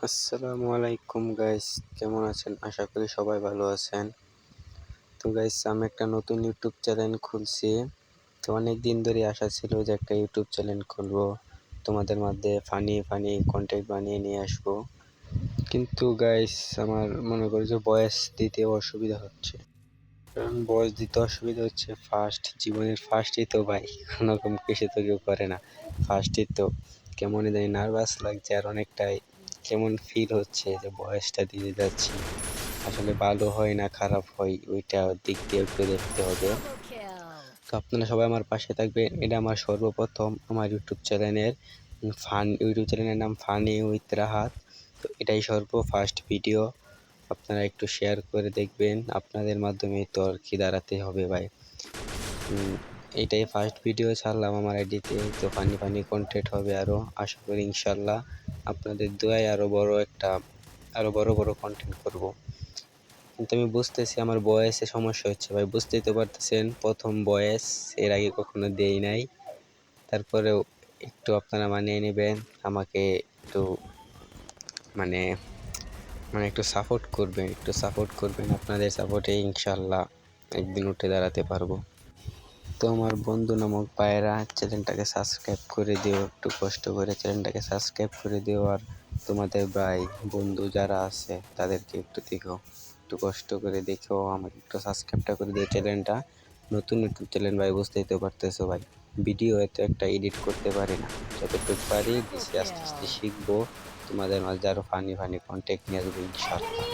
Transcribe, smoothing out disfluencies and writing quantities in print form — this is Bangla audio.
আসসালামু আলাইকুম গাইস, কেমন আছেন? আশা করি সবাই ভালো আছেন। তো গাইস, আমি একটা নতুন ইউটিউব চ্যানেল খুলছি। তো অনেক দিন ধরে আশা ছিল যে একটা ইউটিউব চ্যানেল খুলবো, তোমাদের মধ্যে ফানি ফানি কন্টেন্ট বানিয়ে নিয়ে আসবো। কিন্তু গাইস, আমার মনে করি যে ভয়েস দিতে অসুবিধা হচ্ছে। কারণ ভয়েস দিতে অসুবিধা হচ্ছে, জীবনের ফার্স্টই তো ভাই, কোনো রকম কিছু তো কেউ করে না। ফার্স্টই তো কেমনই জানি নার্ভাস লাগছে, আর অনেকটাই কেমন ফিল হচ্ছে যে ভয়েসটা দিয়ে যাচ্ছি। আসলে ভালো হয় না খারাপ হয়, ওইটা দিক দিয়ে একটু দেখতে হবে। তো আপনারা সবাই আমার পাশে থাকবেন। এটা আমার সর্বপ্রথম আমার ইউটিউব চ্যানেলের নাম ফানি উইথ রাহাত। তো এটাই ফার্স্ট ভিডিও। আপনারা একটু শেয়ার করে দেখবেন, আপনাদের মাধ্যমে তো আর কি দাঁড়াতে হবে ভাই। এটাই ফার্স্ট ভিডিও ছাড়লাম আমার আইডিতে। তো ফানি ফানি কন্টেন্ট হবে আরও, আশা করি ইনশাল্লাহ আপনাদের দোয়ায় আরো বড় বড় কন্টেন্ট করব। কিন্তু আমি বুঝতেছি আমার বয়সে সমস্যা হচ্ছে ভাই, বুঝতেই তো পারতেছেন, প্রথম বয়স, এর আগে কখনো দেই নাই। তারপরেও একটু আপনারা মানিয়ে নেবেন, আমাকে একটু মানে একটু সাপোর্ট করবেন। আপনাদের সাপোর্টে ইনশাল্লাহ একদিন উঠে দাঁড়াতে পারবো। তো আমার বন্ধু নামক ভাইয়েরা, চ্যানেলটাকে সাবস্ক্রাইব করে দিও, একটু কষ্ট করে চ্যানেলটাকে সাবস্ক্রাইব করে দিও। আর তোমাদের ভাই বন্ধু যারা আছে তাদেরকে একটু দেখো, একটু কষ্ট করে দেখো, আমাকে একটু সাবস্ক্রাইবটা করে দিও। চ্যানেলটা নতুন ইউটিউব চ্যানেল ভাই, বুঝতেই তো পারতেছো ভাই, ভিডিও এত একটা এডিট করতে পারি না। যতটুকু পারি দিছি, আস্তে আস্তে শিখবো। তোমাদের মাঝে আরো ফানি ফানি কন্টেন্ট নিয়ে আসবো ইনশাল্লাহ।